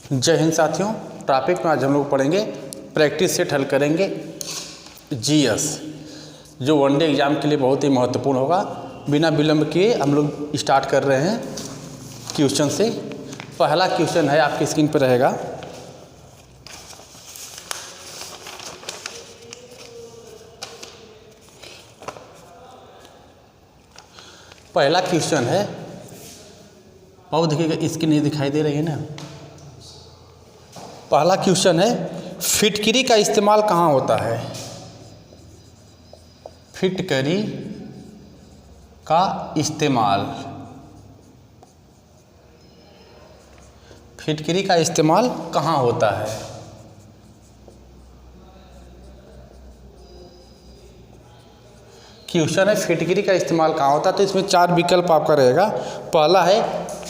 जय हिंद साथियों। टॉपिक में आज हम लोग पढ़ेंगे, प्रैक्टिस सेट हल करेंगे जीएस, जो वनडे एग्ज़ाम के लिए बहुत ही महत्वपूर्ण होगा। बिना विलंब किए हम लोग स्टार्ट कर रहे हैं क्वेश्चन से। पहला क्वेश्चन है, आपकी स्क्रीन पर रहेगा। पहला क्वेश्चन है, और देखिएगा स्क्रीन नहीं दिखाई दे रही है ना। पहला क्वेश्चन है, फिटकरी का इस्तेमाल कहाँ होता है? फिटकरी का इस्तेमाल, फिटकरी का इस्तेमाल कहाँ होता है? क्वेश्चन है फिटकरी का इस्तेमाल कहाँ होता है, तो इसमें चार विकल्प आपका रहेगा। पहला है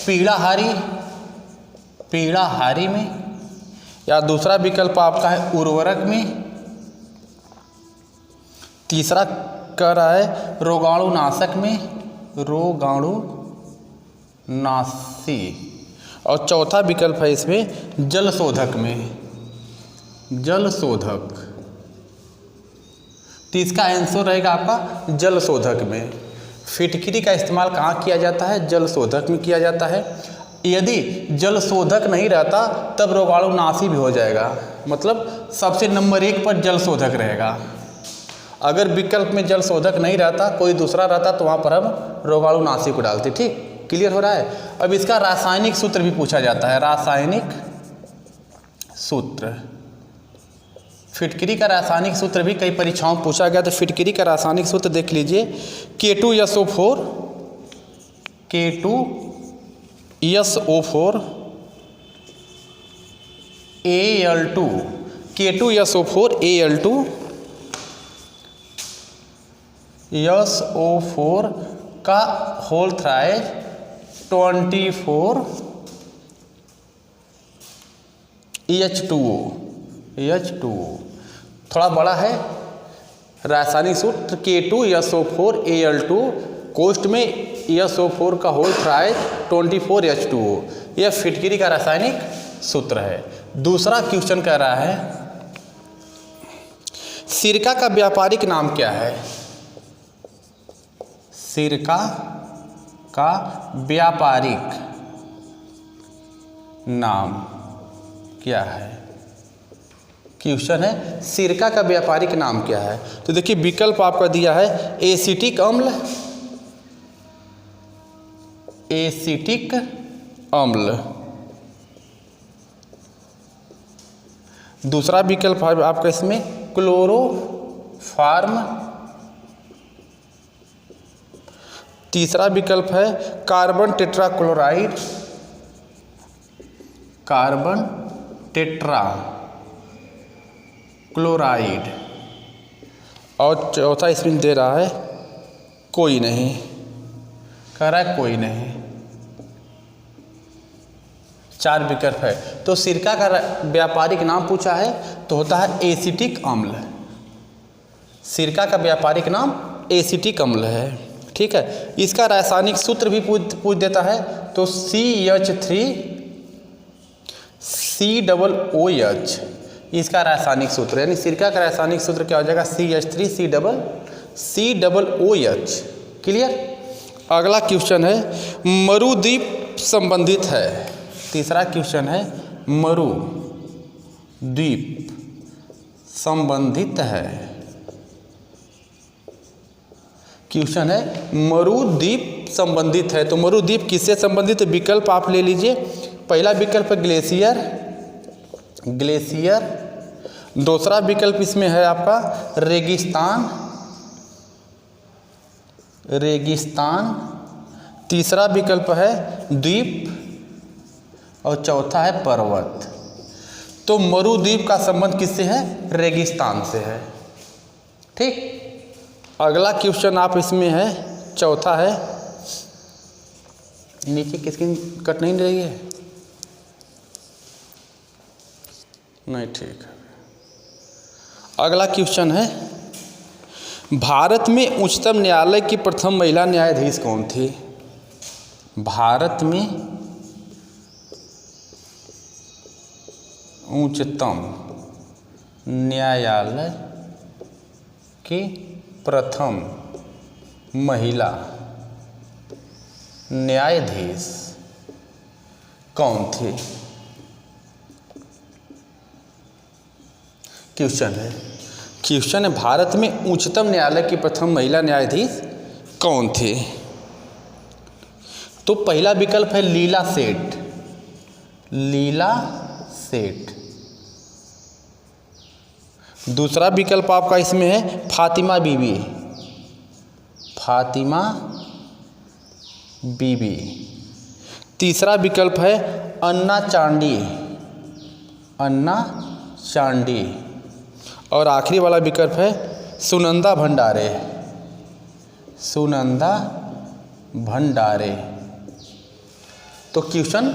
पीड़ाहारी, पीड़ाहारी में, या दूसरा विकल्प आपका है उर्वरक में, तीसरा कह रहा है रोगाणुनाशक में, रोगाणुनाशी, और चौथा विकल्प है इसमें जलशोधक में, जलशोधक। तो इसका आंसर रहेगा आपका जलशोधक में। फिटकरी का इस्तेमाल कहाँ किया जाता है? जलशोधक में किया जाता है। यदि जलशोधक नहीं रहता तब रोगाणुनाशी भी हो जाएगा, मतलब सबसे नंबर 1 पर जलशोधक रहेगा। अगर विकल्प में जलशोधक नहीं रहता, कोई दूसरा रहता, तो वहाँ पर हम रोगाणुनाशी को डालते। ठीक, क्लियर हो रहा है। अब इसका रासायनिक सूत्र भी पूछा जाता है, रासायनिक सूत्र। फिटकरी का रासायनिक सूत्र भी कई परीक्षाओं में पूछा गया। तो फिटकरी का रासायनिक सूत्र देख लीजिए, K2SO4, K2SO4 Al2, K2SO4 Al2 SO4 का होल थ्राइज 24 H2O, थोड़ा बड़ा है। रासायनिक सूत्र K2SO4 Al2, कोष्ठ में SO4 का होल थ्राइज 24 H2O, यह फिटकरी का रासायनिक सूत्र है। दूसरा क्वेश्चन कह रहा है, सिरका का व्यापारिक नाम क्या है? सिरका का व्यापारिक नाम क्या है? क्वेश्चन है, सिरका का व्यापारिक नाम क्या है? तो देखिए विकल्प आपका दिया है एसिटिक अम्ल, एसिटिक अम्ल। दूसरा विकल्प है आपका इसमें क्लोरोफार्म। तीसरा विकल्प है कार्बन टेट्राक्लोराइड, कार्बन टेट्राक्लोराइड, और चौथा इसमें दे रहा है कोई नहीं, कह रहा है कोई नहीं। चार विकल्प है। तो सिरका का व्यापारिक नाम पूछा है तो होता है एसिटिक अम्ल। सिरका का व्यापारिक नाम एसिटिक अम्ल है। ठीक है, इसका रासायनिक सूत्र भी पूछ देता है, तो CH3COOH इसका रासायनिक सूत्र, यानी सिरका का रासायनिक सूत्र क्या हो जाएगा? CH3COOH। क्लियर। अगला क्वेश्चन है, मरुद्वीप संबंधित है। तीसरा क्वेश्चन है, मरुद्वीप संबंधित है। क्वेश्चन है, मरुद्वीप संबंधित है, तो मरुद्वीप किससे संबंधित? विकल्प आप ले लीजिए। पहला विकल्प ग्लेशियर, ग्लेशियर। दूसरा विकल्प इसमें है आपका रेगिस्तान, रेगिस्तान। तीसरा विकल्प है द्वीप, और चौथा है पर्वत। तो मरुद्वीप का संबंध किससे है? रेगिस्तान से है। ठीक। अगला क्वेश्चन आप इसमें है, चौथा है, नीचे किसकी कट नहीं रही है? नहीं, ठीक है। अगला क्वेश्चन है, भारत में उच्चतम न्यायालय की प्रथम महिला न्यायाधीश कौन थी? भारत में उच्चतम न्यायालय की प्रथम महिला न्यायाधीश कौन थी? क्वेश्चन है भारत में उच्चतम न्यायालय की प्रथम महिला न्यायाधीश कौन थे? तो पहला विकल्प है लीला सेठ। लीला सेठ। दूसरा विकल्प आपका इसमें है फातिमा बीबी। फातिमा बीबी। तीसरा विकल्प है अन्ना चांडी। अन्ना चांडी। और आखिरी वाला विकल्प है सुनंदा भंडारे। सुनंदा भंडारे। तो क्वेश्चन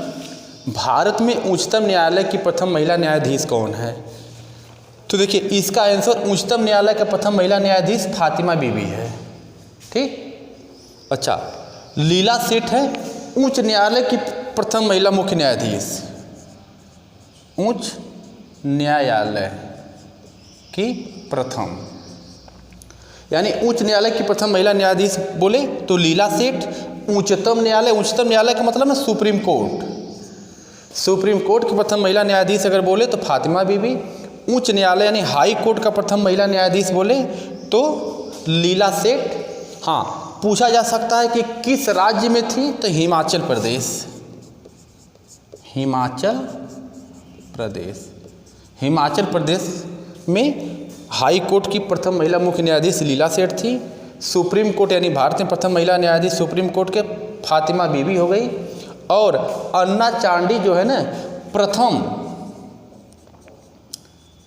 भारत में उच्चतम न्यायालय की प्रथम महिला न्यायाधीश कौन है? तो देखिए इसका आंसर उच्चतम न्यायालय का प्रथम महिला न्यायाधीश फातिमा बीबी है। ठीक। अच्छा, लीला सेठ है उच्च न्यायालय की प्रथम महिला मुख्य न्यायाधीश। उच्च न्यायालय की प्रथम, यानी उच्च न्यायालय की प्रथम महिला न्यायाधीश बोले तो लीला सेठ। उच्चतम न्यायालय का मतलब है सुप्रीम कोर्ट। सुप्रीम कोर्ट की प्रथम महिला न्यायाधीश अगर बोले तो फातिमा बीबी। उच्च न्यायालय यानी हाई कोर्ट का प्रथम महिला न्यायाधीश बोले तो लीला सेठ। हाँ, पूछा जा सकता है कि किस राज्य में थी, तो हिमाचल प्रदेश। हिमाचल प्रदेश। हिमाचल प्रदेश में हाई कोर्ट की प्रथम महिला मुख्य न्यायाधीश लीला सेठ थी। सुप्रीम कोर्ट यानी भारत में प्रथम महिला न्यायाधीश सुप्रीम कोर्ट के फातिमा बीबी हो गई। और अन्ना चांडी जो है ना प्रथम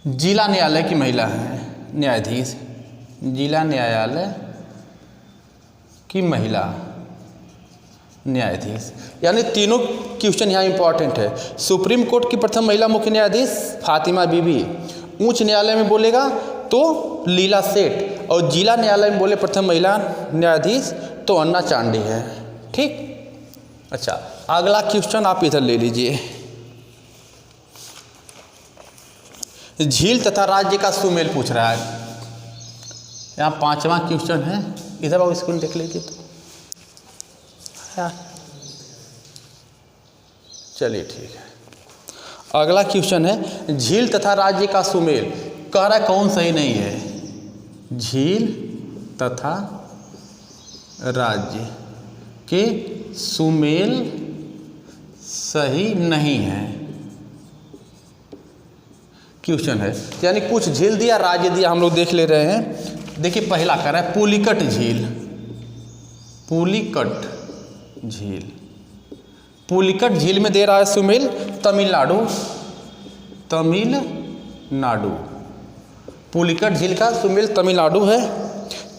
जिला न्यायालय की महिला है न्यायाधीश। जिला न्यायालय की महिला न्यायाधीश। यानी तीनों क्वेश्चन यहाँ इंपॉर्टेंट है। सुप्रीम कोर्ट की प्रथम महिला मुख्य न्यायाधीश फातिमा बीबी। उच्च न्यायालय में बोलेगा तो लीला सेठ। और जिला न्यायालय में बोले प्रथम महिला न्यायाधीश तो अन्ना चांडी है। ठीक। अच्छा, अगला क्वेश्चन आप इधर ले लीजिए। झील तथा राज्य का सुमेल पूछ रहा है। यहाँ 5वां क्वेश्चन है। इधर आप स्क्रीन देख लीजिए तो। चलिए ठीक है। अगला क्वेश्चन है झील तथा राज्य का सुमेल। कह रहा है कौन सही नहीं है? झील तथा राज्य के सुमेल सही नहीं है। क्वेश्चन है यानी कुछ झील दिया राज्य दिया, हम लोग देख ले रहे हैं। देखिए पहला कह रहा है पुलिकट झील। पुलिकट झील। पुलिकट झील में दे रहा है सुमेल तमिलनाडु। तमिलनाडु। पुलिकट झील का सुमेल तमिलनाडु है।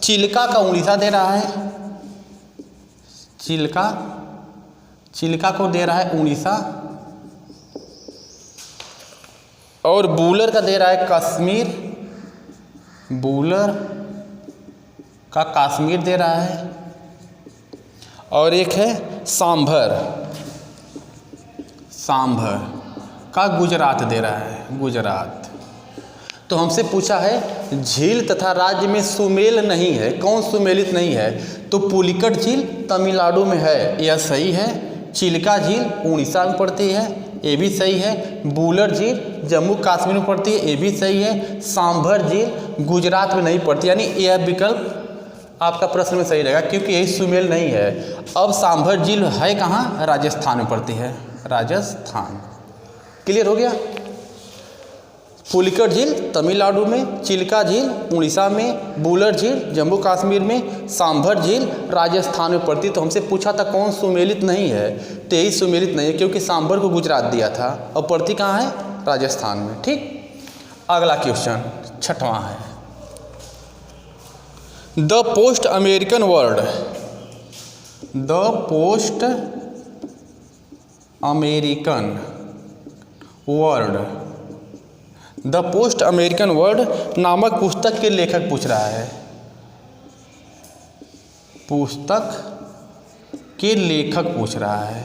चिल्का का उड़ीसा दे रहा है। चिल्का को दे रहा है उड़ीसा। और बूलर का दे रहा है कश्मीर। बूलर का कश्मीर दे रहा है। और एक है सांभर। सांभर का गुजरात दे रहा है। गुजरात। तो हमसे पूछा है झील तथा राज्य में सुमेल नहीं है, कौन सुमेलित नहीं है? तो पुलिकट झील तमिलनाडु में है, यह सही है। चिल्का झील उड़ीसा में पड़ती है, ये भी सही है। बूलर झील जम्मू कश्मीर में पड़ती है, ये भी सही है। सांभर झील गुजरात में नहीं पड़ती, यानी यह विकल्प आपका प्रश्न में सही रहेगा क्योंकि यही सुमेल नहीं है। अब सांभर झील है कहाँ? राजस्थान में पड़ती है। राजस्थान। क्लियर हो गया? पुलिकट झील तमिलनाडु में, चिल्का झील उड़ीसा में, बूलर झील जम्मू कश्मीर में, सांभर झील राजस्थान में पड़ती। तो हमसे पूछा था कौन सुमेलित नहीं है, तो यही सुमेलित नहीं है क्योंकि सांभर को गुजरात दिया था और पड़ती कहाँ है? राजस्थान में। ठीक। अगला क्वेश्चन 6वां है। The post American world. The post American world. The post American world नामक पुस्तक के लेखक पूछ रहा है। पुस्तक के लेखक पूछ रहा है।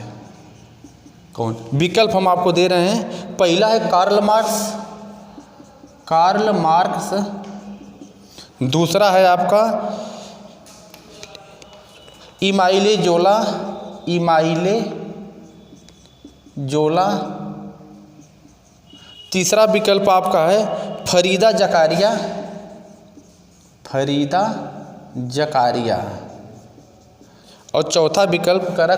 कौन? विकल्प हम आपको दे रहे हैं। पहला है कार्ल मार्क्स। दूसरा है आपका इमाइले जोला। तीसरा विकल्प आपका है फरीदा जकारिया। और चौथा विकल्प कह रहा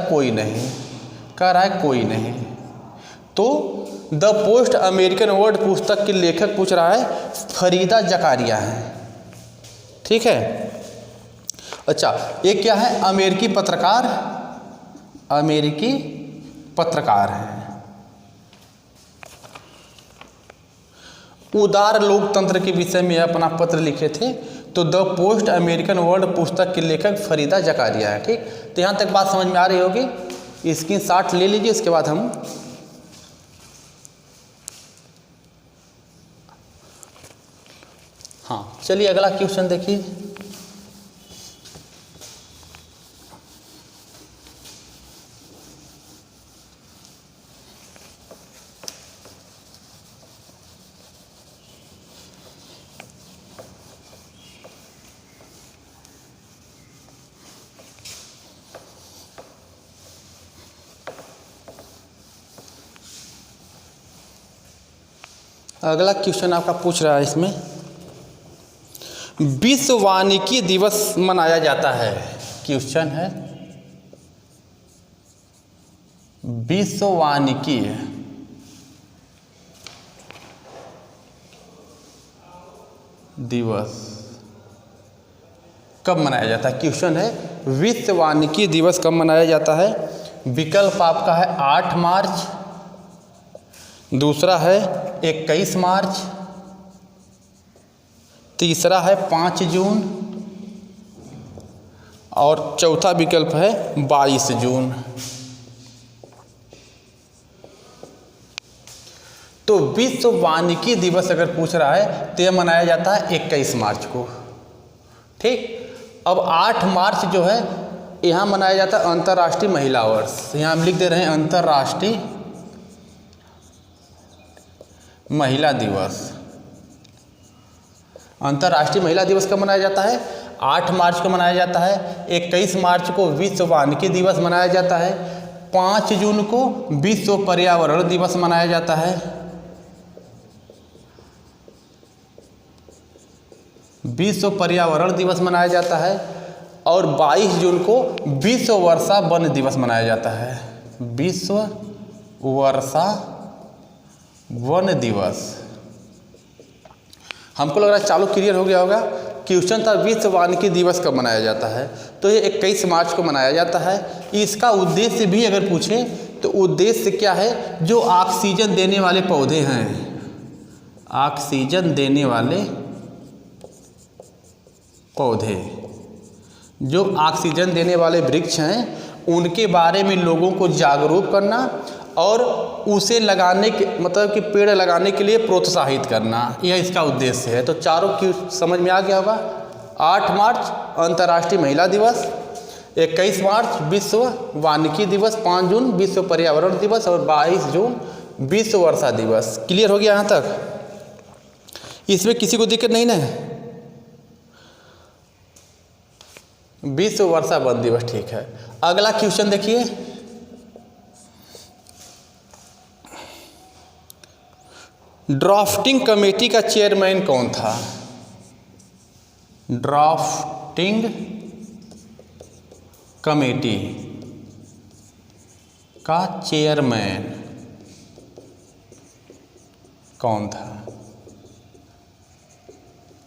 है कोई नहीं। तो द पोस्ट अमेरिकन वर्ल्ड पुस्तक के लेखक पूछ रहा है फरीदा जकारिया है। ठीक है। अच्छा, एक क्या है? अमेरिकी पत्रकार है। उदार लोकतंत्र के विषय में अपना पत्र लिखे थे। तो द पोस्ट अमेरिकन वर्ल्ड पुस्तक के लेखक फरीदा जकारिया है। ठीक, तो यहाँ तक बात समझ में आ रही होगी। स्क्रीनशॉट ले लीजिए, इसके बाद हम हाँ चलिए अगला क्वेश्चन देखिए। अगला क्वेश्चन आपका पूछ रहा है, इसमें विश्व वानिकी दिवस मनाया जाता है। क्वेश्चन है विश्व वानिकी दिवस कब मनाया जाता है? क्वेश्चन है विश्व वानिकी दिवस कब मनाया जाता है? विकल्प आपका है 8 मार्च, दूसरा है 21 मार्च, तीसरा है 5 जून और चौथा विकल्प है 22 जून। तो विश्व वानिकी दिवस अगर पूछ रहा है तो यह मनाया जाता है 21 मार्च को। ठीक, अब 8 मार्च जो है यहाँ मनाया जाता है अंतर्राष्ट्रीय महिला वर्ष। यहाँ हम लिख दे रहे हैं अंतर्राष्ट्रीय महिला दिवस। अंतर्राष्ट्रीय महिला दिवस कब मनाया जाता है? 8 मार्च को मनाया जाता है। 21 मार्च को विश्व वानिकी दिवस मनाया जाता है। 5 जून को विश्व पर्यावरण दिवस मनाया जाता है। विश्व पर्यावरण दिवस मनाया जाता है। और 22 जून को विश्व वर्षा वन दिवस मनाया जाता है। विश्व वर्षा वन दिवस। हमको लग रहा है चालू क्लियर हो गया होगा। क्वेश्चन था विश्व वानिकी दिवस कब मनाया जाता है, तो ये 21 मार्च को मनाया जाता है। इसका उद्देश्य भी अगर पूछें तो उद्देश्य क्या है? जो ऑक्सीजन देने वाले पौधे हैं, ऑक्सीजन देने वाले पौधे, जो ऑक्सीजन देने वाले वृक्ष हैं, उनके बारे में लोगों को जागरूक करना और उसे लगाने के मतलब कि पेड़ लगाने के लिए प्रोत्साहित करना, यह इसका उद्देश्य है। तो चारों की समझ में आ गया होगा। 8 मार्च अंतर्राष्ट्रीय महिला दिवस, 21 मार्च विश्व वानिकी दिवस, 5 जून विश्व पर्यावरण दिवस और 22 जून विश्व वर्षा दिवस। क्लियर हो गया यहाँ तक? इसमें किसी को दिक्कत नहीं ना? विश्व वर्षा वन दिवस, ठीक है। अगला क्वेश्चन देखिए। ड्राफ्टिंग कमेटी का चेयरमैन कौन था? ड्राफ्टिंग कमेटी का चेयरमैन कौन था?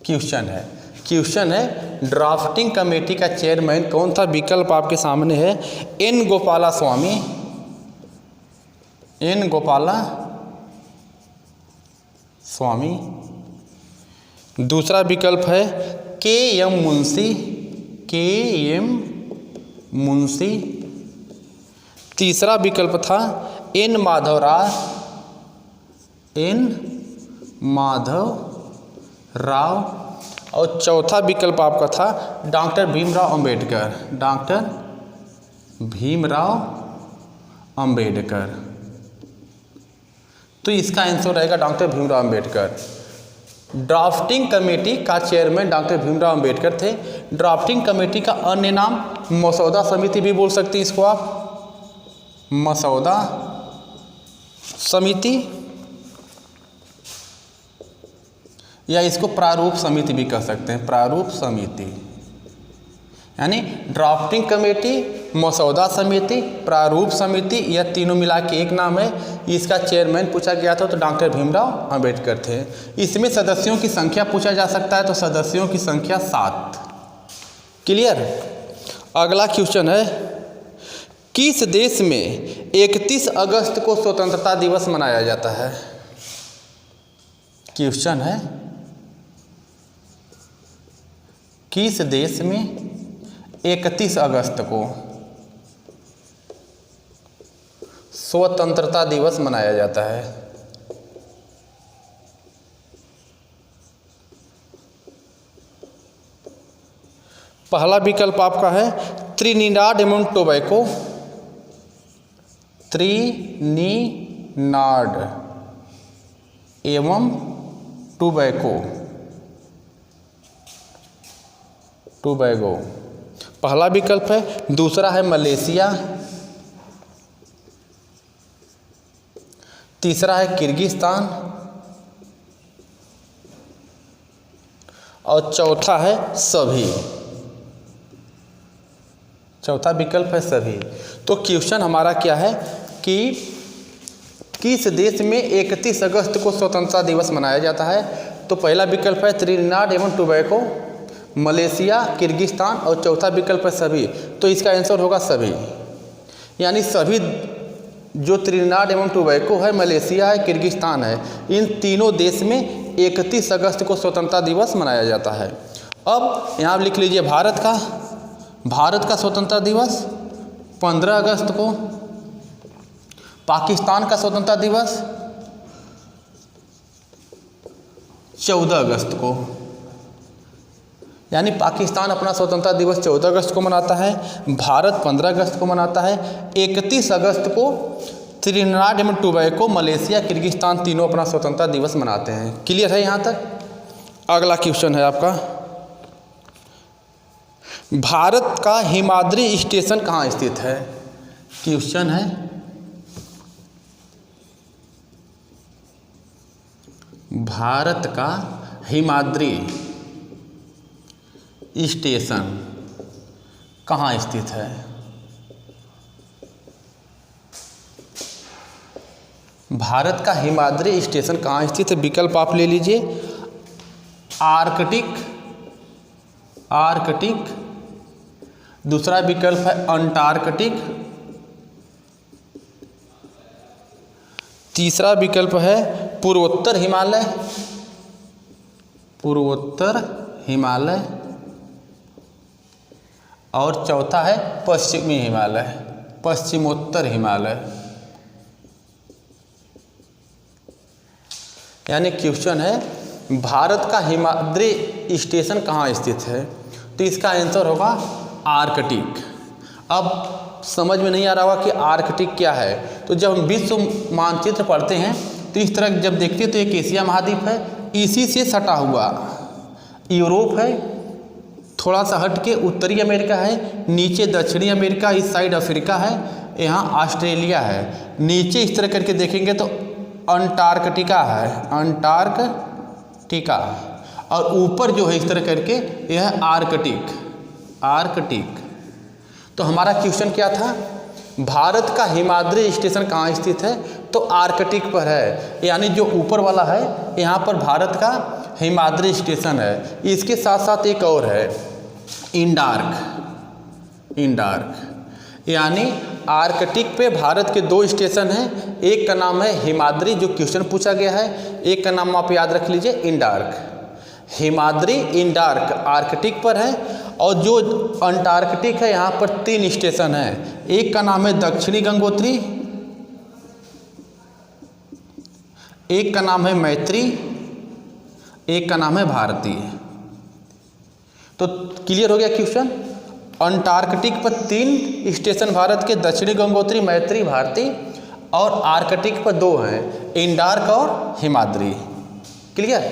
क्वेश्चन है ड्राफ्टिंग कमेटी का चेयरमैन कौन था? विकल्प आपके सामने है एन गोपाला स्वामी, दूसरा विकल्प है के एम मुंशी, तीसरा विकल्प था एन माधव राव और चौथा विकल्प आपका था डॉक्टर भीमराव अंबेडकर। तो इसका आंसर रहेगा doctor Bhimrao Ambedkar. Drafting committee का चेयरमैन डॉक्टर भीमराव अंबेडकर थे। ड्राफ्टिंग कमेटी का अन्य नाम मसौदा समिति भी बोल सकते हैं इसको आप, मसौदा समिति, या इसको प्रारूप समिति भी कह सकते हैं, प्रारूप समिति। यानी ड्राफ्टिंग कमेटी, मसौदा समिति, प्रारूप समिति, यह तीनों मिला के एक नाम है। इसका चेयरमैन पूछा गया था तो डॉक्टर भीमराव अंबेडकर थे। इसमें सदस्यों की संख्या पूछा जा सकता है, तो सदस्यों की संख्या 7। क्लियर। अगला क्वेश्चन है, किस देश में 31 अगस्त को स्वतंत्रता दिवस मनाया जाता है? क्वेश्चन है, किस देश में 31 अगस्त को स्वतंत्रता दिवस मनाया जाता है? पहला विकल्प आपका है त्रिनिदाद एवं टोबैको, त्रिनिदाद एवं टोबैको, टोबैगो पहला विकल्प है। दूसरा है मलेशिया, तीसरा है किर्गिस्तान और चौथा है सभी। चौथा विकल्प है सभी। तो क्वेश्चन हमारा क्या है कि किस देश में 31 अगस्त को स्वतंत्रता दिवस मनाया जाता है? तो पहला विकल्प है त्रिनिदाद एवं टोबैको, मलेशिया, किर्गिस्तान और चौथा विकल्प है सभी। तो इसका आंसर होगा सभी। यानी सभी जो त्रिनिदाद एवं टोबैको है, मलेशिया है, किर्गिस्तान है, इन तीनों देश में 31 अगस्त को स्वतंत्रता दिवस मनाया जाता है। अब यहाँ लिख लीजिए भारत का स्वतंत्रता दिवस 15 अगस्त को, पाकिस्तान का स्वतंत्रता दिवस 14 अगस्त को। यानी पाकिस्तान अपना स्वतंत्रता दिवस 14 अगस्त को मनाता है, भारत 15 अगस्त को मनाता है, 31 अगस्त को त्रिनिदाद एवं टोबैको, मलेशिया, किर्गिस्तान तीनों अपना स्वतंत्रता दिवस मनाते हैं। क्लियर है यहाँ तक? अगला क्वेश्चन है आपका, भारत का हिमाद्री स्टेशन कहाँ स्थित है? क्वेश्चन है, भारत का हिमाद्री स्टेशन कहाँ स्थित है? भारत का हिमाद्री स्टेशन कहाँ स्थित है? विकल्प आप ले लीजिए, आर्कटिक, दूसरा विकल्प है अंटार्कटिक, तीसरा विकल्प है पूर्वोत्तर हिमालय, और चौथा है पश्चिमोत्तर हिमालय। यानी क्वेश्चन है भारत का हिमाद्री स्टेशन कहाँ स्थित है? तो इसका आंसर होगा आर्कटिक। अब समझ में नहीं आ रहा होगा कि आर्कटिक क्या है, तो जब हम विश्व मानचित्र पढ़ते हैं तो इस तरह जब देखते हैं तो एक एशिया महाद्वीप है, इसी से सटा हुआ यूरोप है, थोड़ा सा हट के उत्तरी अमेरिका है, नीचे दक्षिणी अमेरिका, इस साइड अफ्रीका है, यहाँ ऑस्ट्रेलिया है, नीचे इस तरह करके देखेंगे तो अंटार्कटिका है, अंटार्कटिका, और ऊपर जो है इस तरह करके यह आर्कटिक। तो हमारा क्वेश्चन क्या था? भारत का हिमाद्री स्टेशन कहाँ स्थित है? तो आर्कटिक पर है। यानी जो ऊपर वाला है यहाँ पर भारत का हिमाद्री स्टेशन है। इसके साथ साथ एक और है इंडार्क। यानी आर्कटिक पे भारत के 2 स्टेशन हैं, एक का नाम है हिमाद्री जो क्वेश्चन पूछा गया है, एक का नाम आप याद रख लीजिए इंडार्क। हिमाद्री, इंडार्क आर्कटिक पर है, और जो अंटार्कटिक है यहाँ पर 3 स्टेशन हैं, एक का नाम है दक्षिणी गंगोत्री, एक का नाम है मैत्री, एक का नाम है भारती। तो क्लियर हो गया क्वेश्चन। अंटार्कटिक पर 3 स्टेशन भारत के, दक्षिणी गंगोत्री, मैत्री, भारती, और आर्कटिक पर 2 हैं, इंडार्क और हिमाद्री। क्लियर।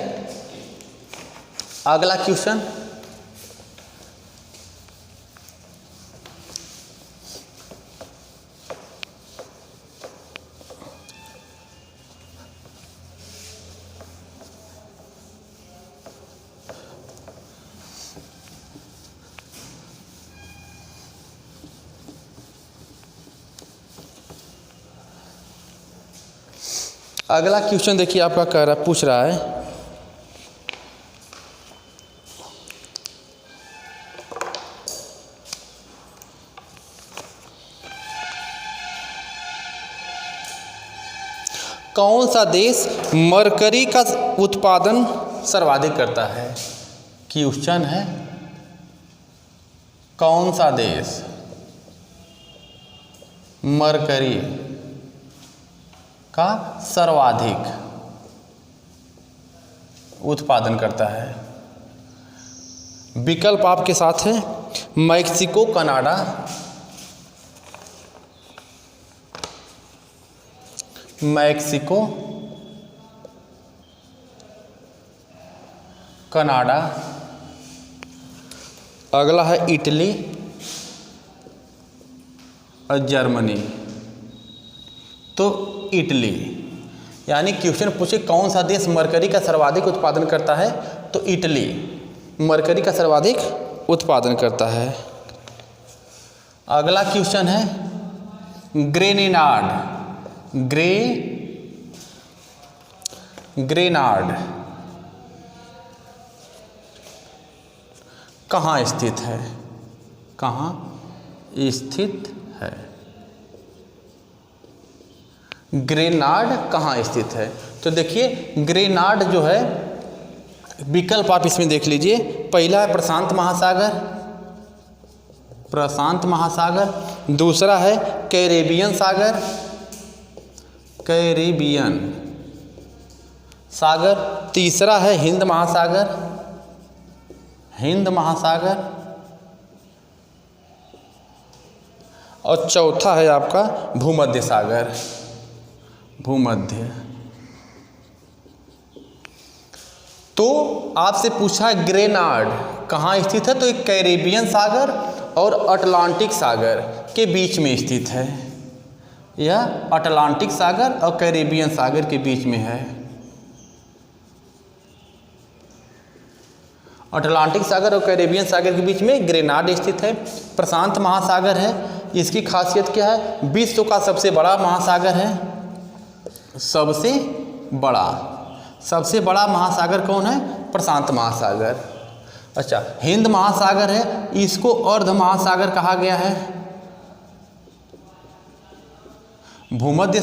अगला क्वेश्चन, अगला क्वेश्चन देखिए आपका पूछ रहा है कौन सा देश मरकरी का उत्पादन सर्वाधिक करता है। क्वेश्चन है कौन सा देश मरकरी का सर्वाधिक उत्पादन करता है। विकल्प आपके साथ है मैक्सिको, कनाडा, मैक्सिको, कनाडा, अगला है इटली और जर्मनी। तो इटली, यानी क्वेश्चन पूछे कौन सा देश मरकरी का सर्वाधिक उत्पादन करता है, तो इटली मरकरी का सर्वाधिक उत्पादन करता है। अगला क्वेश्चन है ग्रेनाड कहाँ स्थित है, कहाँ स्थित है। ग्रेनाड कहाँ स्थित है, तो देखिए ग्रेनाड जो है, विकल्प आप इसमें देख लीजिए। पहला है प्रशांत महासागर, प्रशांत महासागर, दूसरा है कैरेबियन सागर, कैरेबियन सागर, तीसरा है हिंद महासागर, हिंद महासागर, और चौथा है आपका भूमध्य सागर, भूमध्य। तो आपसे पूछा ग्रेनाड कहाँ स्थित है, तो एक कैरेबियन सागर और अटलांटिक सागर के बीच में स्थित है। यह अटलांटिक सागर और कैरेबियन सागर के बीच में है। अटलांटिक सागर और कैरेबियन सागर के बीच में ग्रेनाड स्थित है। प्रशांत महासागर है, इसकी खासियत क्या है, विश्व का सबसे बड़ा महासागर है, सबसे बड़ा महासागर कौन है, प्रशांत महासागर। अच्छा, हिंद महासागर है, इसको अर्ध महासागर कहा गया है। भूमध्य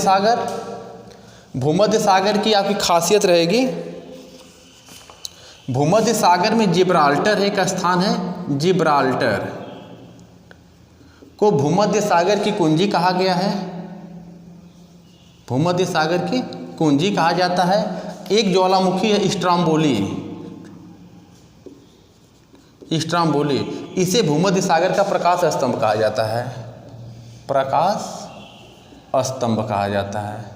सागर की आपकी खासियत रहेगी, भूमध्य सागर में जिब्राल्टर एक स्थान है, जिब्राल्टर को भूमध्य सागर की कुंजी कहा गया है, भूमध्य सागर की कुंजी कहा जाता है। एक ज्वालामुखी है स्ट्राम्बोली, इसे भूमध्य सागर का प्रकाश स्तंभ कहा जाता है, प्रकाश स्तंभ कहा जाता है।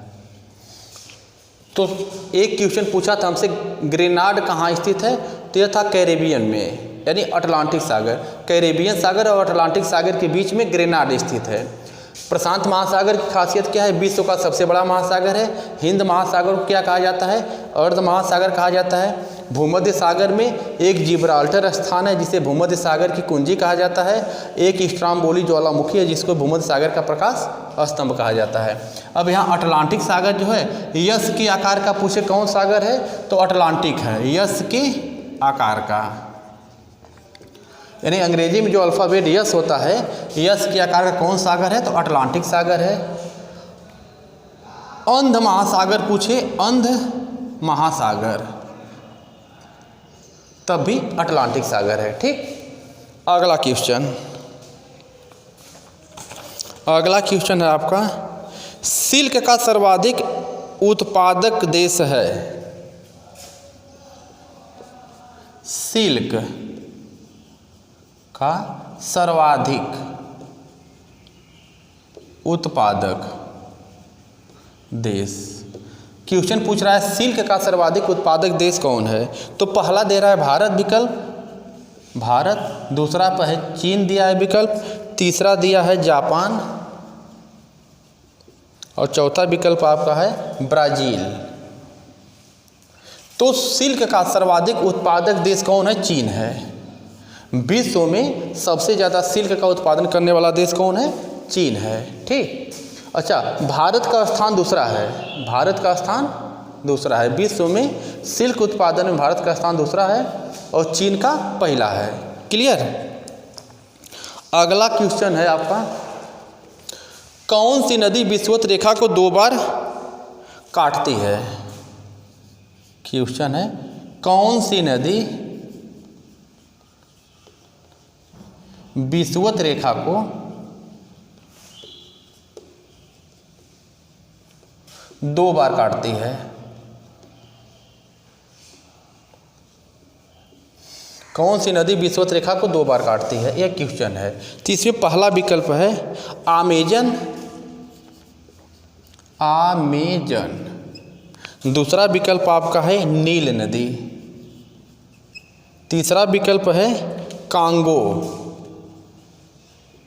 तो एक क्वेश्चन पूछा था हमसे ग्रेनाड कहाँ स्थित है, तो यह था कैरेबियन में, यानी अटलांटिक सागर, कैरेबियन सागर और अटलांटिक सागर के बीच में ग्रेनाड स्थित है। प्रशांत महासागर की खासियत क्या है, विश्व का सबसे बड़ा महासागर है। हिंद महासागर को क्या कहा जाता है, अर्ध महासागर कहा जाता है। भूमध्य सागर में एक जिब्राल्टर स्थान है जिसे भूमध्य सागर की कुंजी कहा जाता है। एक स्ट्राम्बोली ज्वालामुखी है जिसको भूमध्य सागर का प्रकाश स्तंभ कहा जाता है। अब यहाँ अटलांटिक सागर जो है, यस के आकार का पूछे कौन सागर है, तो अटलांटिक है, यस के आकार का, यानी अंग्रेजी में जो अल्फ़ाबेट यस होता है, यस के आकार का कौन सागर है, तो अटलांटिक सागर है। अंध महासागर पूछे, अंध महासागर, तब भी अटलांटिक सागर है। ठीक, अगला क्वेश्चन है आपका, सिल्क का सर्वाधिक उत्पादक देश है, सिल्क का सर्वाधिक उत्पादक देश। क्वेश्चन पूछ रहा है सिल्क का सर्वाधिक उत्पादक देश कौन है? तो पहला दे रहा है भारत विकल्प, भारत। दूसरा पर है चीन दिया है विकल्प, तीसरा दिया है जापान और चौथा विकल्प आपका है ब्राज़ील। तो सिल्क का सर्वाधिक उत्पादक देश कौन है? चीन है। विश्व में सबसे ज़्यादा सिल्क का उत्पादन करने वाला देश कौन है? चीन है। ठीक। अच्छा, भारत का स्थान दूसरा है, भारत का स्थान दूसरा है। विश्व में सिल्क उत्पादन में भारत का स्थान दूसरा है और चीन का पहला है। क्लियर? अगला क्वेश्चन है आपका, कौन सी नदी विषुवत रेखा को 2 बार काटती है? क्वेश्चन है कौन सी नदी विषुवत रेखा को 2 बार काटती है? कौन सी नदी विषुवत रेखा को 2 बार काटती है, यह क्वेश्चन है। तो इसमें पहला विकल्प है अमेजन, अमेजन। दूसरा विकल्प आपका है नील नदी, तीसरा विकल्प है कांगो,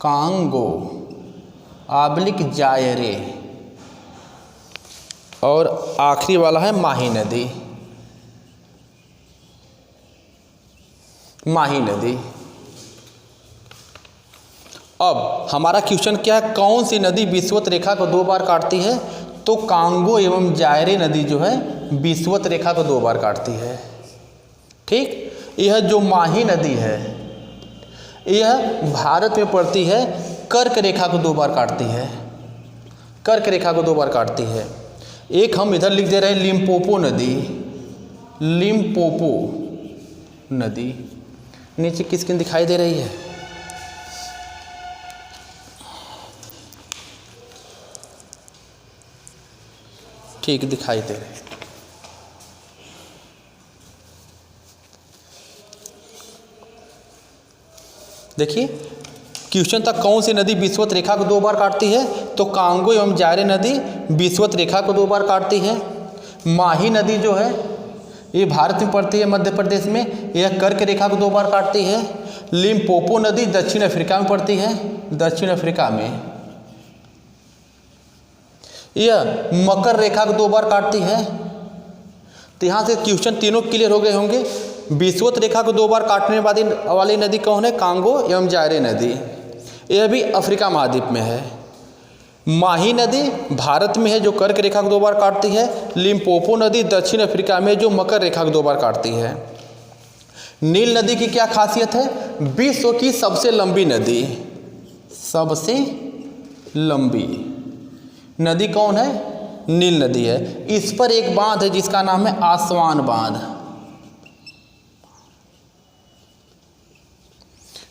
कांगो आब्लिक जायरे और आखिरी वाला है माही नदी, माही नदी। अब हमारा क्वेश्चन क्या है, कौन सी नदी विषुवत रेखा को 2 बार काटती है? तो कांगो एवं जायरे नदी जो है विषुवत रेखा को 2 बार काटती है। ठीक। यह जो माही नदी है यह भारत में पड़ती है, कर्क रेखा को 2 बार काटती है, कर्क रेखा को 2 बार काटती है। एक हम इधर लिख दे रहे हैं लिम्पोपो नदी, लिम्पोपो नदी। नीचे किसकी दिखाई दे रही है? ठीक, दिखाई दे रही है। देखिए क्वेश्चन था कौन सी नदी विषुवत रेखा को 2 बार काटती है? तो कांगो एवं जायरे नदी विषुवत रेखा को 2 बार काटती है। माही नदी जो है ये भारत में पड़ती है, मध्य प्रदेश में, यह कर्क रेखा को 2 बार काटती है। लिम्पोपो नदी दक्षिण अफ्रीका में पड़ती है, दक्षिण अफ्रीका में, यह मकर रेखा को 2 बार काटती है। तो यहाँ से क्वेश्चन तीनों क्लियर हो गए होंगे। विषुवत रेखा को 2 बार काटने वाली नदी कौन है? कांगो एवं जायरे नदी, यह भी अफ्रीका महाद्वीप में है। माही नदी भारत में है जो कर्क रेखा को 2 बार काटती है। लिम्पोपो नदी दक्षिण अफ्रीका में जो मकर रेखा को 2 बार काटती है। नील नदी की क्या खासियत है? विश्व की सबसे लंबी नदी, सबसे लंबी नदी कौन है? नील नदी है। इस पर एक बांध है जिसका नाम है आसवान बांध।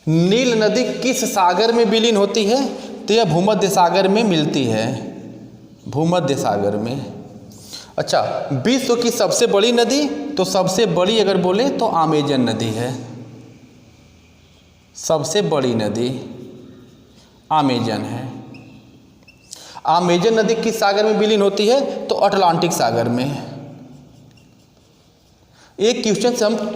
नील नदी किस सागर में विलीन होती है? तो यह भूमध्य सागर में मिलती है, भूमध्य सागर में। अच्छा, विश्व की सबसे बड़ी नदी, तो सबसे बड़ी अगर बोले तो अमेजन नदी है, सबसे बड़ी नदी अमेजन है। अमेजन नदी किस सागर में विलीन होती है? तो अटलांटिक सागर में। एक क्वेश्चन से हम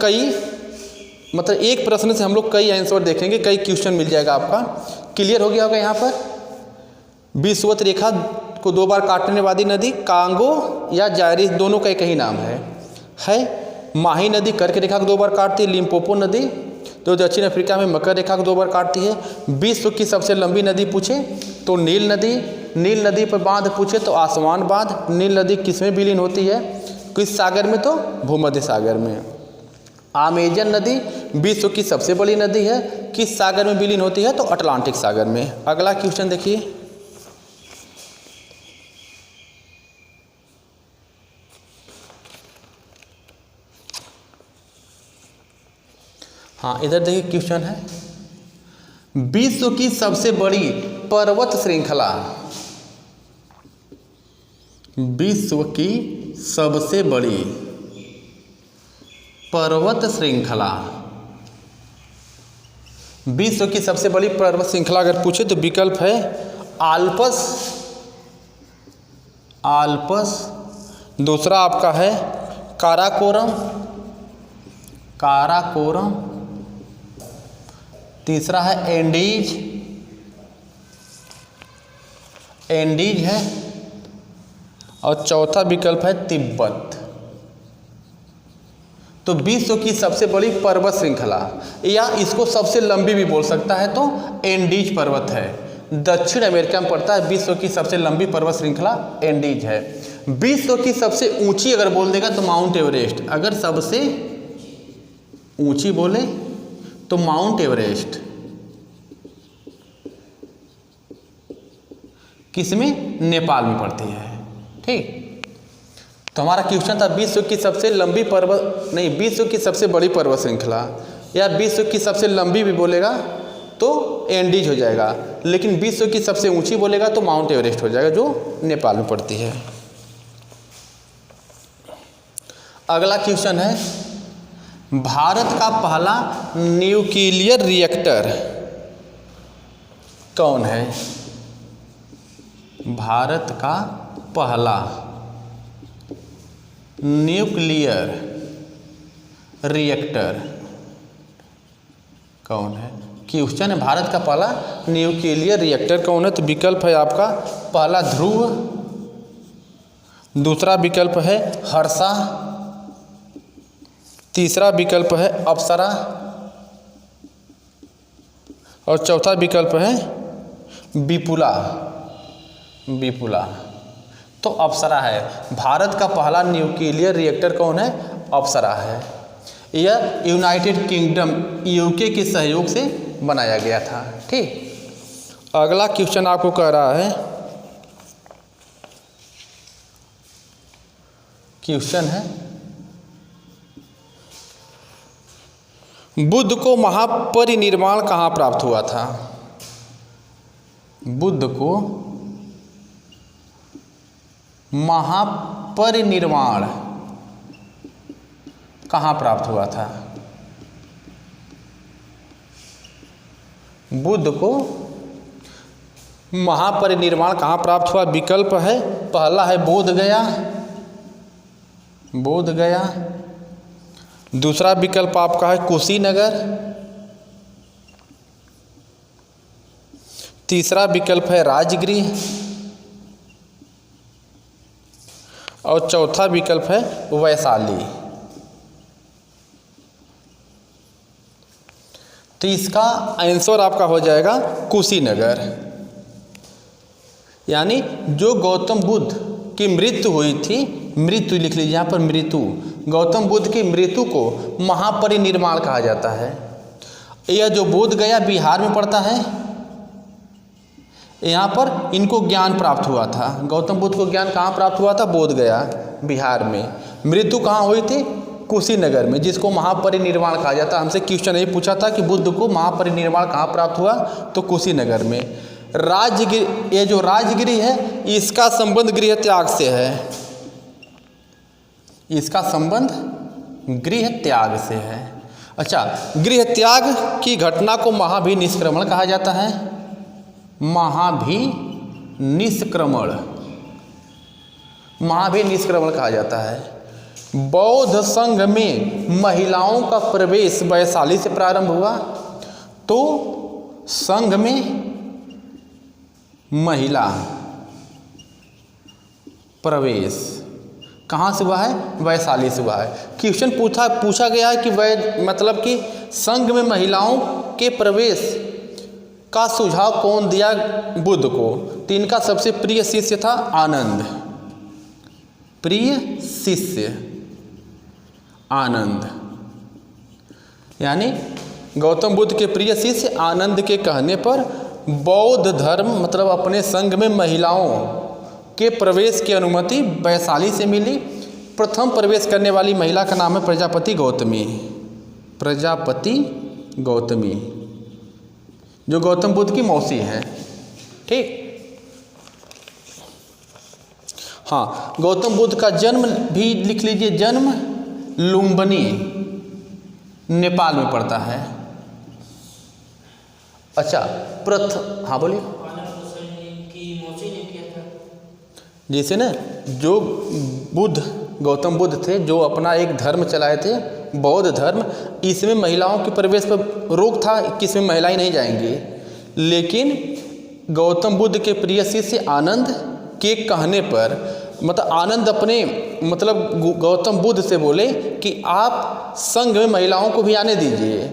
एक प्रश्न से हम लोग कई आंसर देखेंगे, कई क्वेश्चन मिल जाएगा आपका। क्लियर हो गया होगा यहाँ पर। विषुवत रेखा को 2 बार काटने वाली नदी कांगो या जायरे, दोनों का एक ही नाम है। माही नदी कर्क रेखा को 2 बार काटती है। लिम्पोपो नदी जो दक्षिण अफ्रीका में मकर रेखा को 2 बार काटती है। विश्व की सबसे लंबी नदी पूछे तो नील नदी, नील नदी पर बांध पूछे तो आसवान बांध। नील नदी किसमें विलीन होती है? किस सागर में? तो भूमध्य सागर में। अमेजन नदी विश्व की सबसे बड़ी नदी है, किस सागर में विलीन होती है? तो अटलांटिक सागर में। अगला क्वेश्चन देखिए, हाँ इधर देखिए क्वेश्चन है, विश्व की सबसे बड़ी पर्वत श्रृंखला, विश्व की सबसे बड़ी पर्वत श्रृंखला, विश्व की सबसे बड़ी पर्वत श्रृंखला अगर पूछे तो विकल्प है आल्प्स, आल्प्स, दूसरा आपका है काराकोरम, काराकोरम, तीसरा है एंडीज, एंडीज है, और चौथा विकल्प है तिब्बत। तो विश्व की सबसे बड़ी पर्वत श्रृंखला, या इसको सबसे लंबी भी बोल सकता है, तो एंडीज पर्वत है, दक्षिण अमेरिका में पड़ता है। विश्व की सबसे लंबी पर्वत श्रृंखला एंडीज है। विश्व की सबसे ऊंची अगर बोल देगा तो माउंट एवरेस्ट, अगर सबसे ऊंची बोले तो माउंट एवरेस्ट। किसमें? नेपाल में पड़ती है। ठीक, तो हमारा क्वेश्चन था विश्व की सबसे लंबी पर्वत, नहीं, विश्व की सबसे बड़ी पर्वत श्रृंखला, या विश्व की सबसे लंबी भी बोलेगा तो एंडीज हो जाएगा, लेकिन विश्व की सबसे ऊंची बोलेगा तो माउंट एवरेस्ट हो जाएगा, जो नेपाल में पड़ती है। अगला क्वेश्चन है, भारत का पहला न्यूक्लियर रिएक्टर कौन है? भारत का पहला न्यूक्लियर रिएक्टर कौन है? क्वेश्चन है भारत का पहला न्यूक्लियर रिएक्टर कौन है? तो विकल्प है आपका पहला ध्रुव, दूसरा विकल्प है हर्षा, तीसरा विकल्प है अप्सरा, और चौथा विकल्प है विपुला। विपुला, तो अप्सरा है। भारत का पहला न्यूक्लियर रिएक्टर कौन है? अप्सरा है। यह यूनाइटेड किंगडम यूके के सहयोग से बनाया गया था। ठीक, अगला क्वेश्चन आपको कह रहा है, क्वेश्चन है बुद्ध को महापरिनिर्वाण कहाँ प्राप्त हुआ था? बुद्ध को महापरिनिर्वाण कहाँ प्राप्त हुआ था? बुद्ध को महापरिनिर्वाण कहाँ प्राप्त हुआ? विकल्प है, पहला है बोध गया, बोध गया, दूसरा विकल्प आपका है कुशीनगर, तीसरा विकल्प है राजगृह, और चौथा विकल्प है वैशाली। तो इसका आंसर आपका हो जाएगा कुशीनगर। यानी जो गौतम बुद्ध की मृत्यु हुई थी, मृत्यु लिख लीजिए यहाँ पर, मृत्यु, गौतम बुद्ध की मृत्यु को महापरिनिर्वाण कहा जाता है। यह जो बोध गया बिहार में पड़ता है, यहाँ पर इनको ज्ञान प्राप्त हुआ था। गौतम बुद्ध को ज्ञान कहाँ प्राप्त हुआ था? बोध गया बिहार में। मृत्यु कहाँ हुई थी? कुशीनगर में, जिसको महापरिनिर्वाण कहा जाता है। हमसे क्वेश्चन ये पूछा था कि बुद्ध को महापरिनिर्वाण कहाँ प्राप्त हुआ? तो कुशीनगर में। राजगृह, ये जो राजगृह है इसका संबंध गृह त्याग से है, इसका संबंध गृह त्याग से है। अच्छा, गृह त्याग की घटना को महाभिनिष्क्रमण कहा जाता है। महाभिनिष्क्रमण, महाभिनिष्क्रमण कहा जाता है। बौद्ध संघ में महिलाओं का प्रवेश वैशाली से प्रारंभ हुआ, तो संघ में महिला प्रवेश कहाँ से हुआ है? वैशाली से हुआ है। क्वेश्चन पूछा गया है कि मतलब कि संघ में महिलाओं के प्रवेश का सुझाव कौन दिया बुद्ध को? तो इनका सबसे प्रिय शिष्य था आनंद, प्रिय शिष्य आनंद। यानी गौतम बुद्ध के प्रिय शिष्य आनंद के कहने पर बौद्ध धर्म मतलब अपने संघ में महिलाओं के प्रवेश की अनुमति वैशाली से मिली। प्रथम प्रवेश करने वाली महिला का नाम है प्रजापति गौतमी, प्रजापति गौतमी, जो गौतम बुद्ध की मौसी है। ठीक, हाँ, गौतम बुद्ध का जन्म भी लिख लीजिए, जन्म लुम्बिनी नेपाल में पड़ता है। अच्छा, हाँ बोलिए। जैसे ना जो गौतम बुद्ध थे, जो अपना एक धर्म चलाए थे, बौद्ध धर्म, इसमें महिलाओं के प्रवेश पर रोक था कि इसमें महिलाएं नहीं जाएंगी। लेकिन गौतम बुद्ध के प्रिय शिष्य आनंद के कहने पर, मतलब आनंद अपने गौतम बुद्ध से बोले कि आप संघ में महिलाओं को भी आने दीजिए।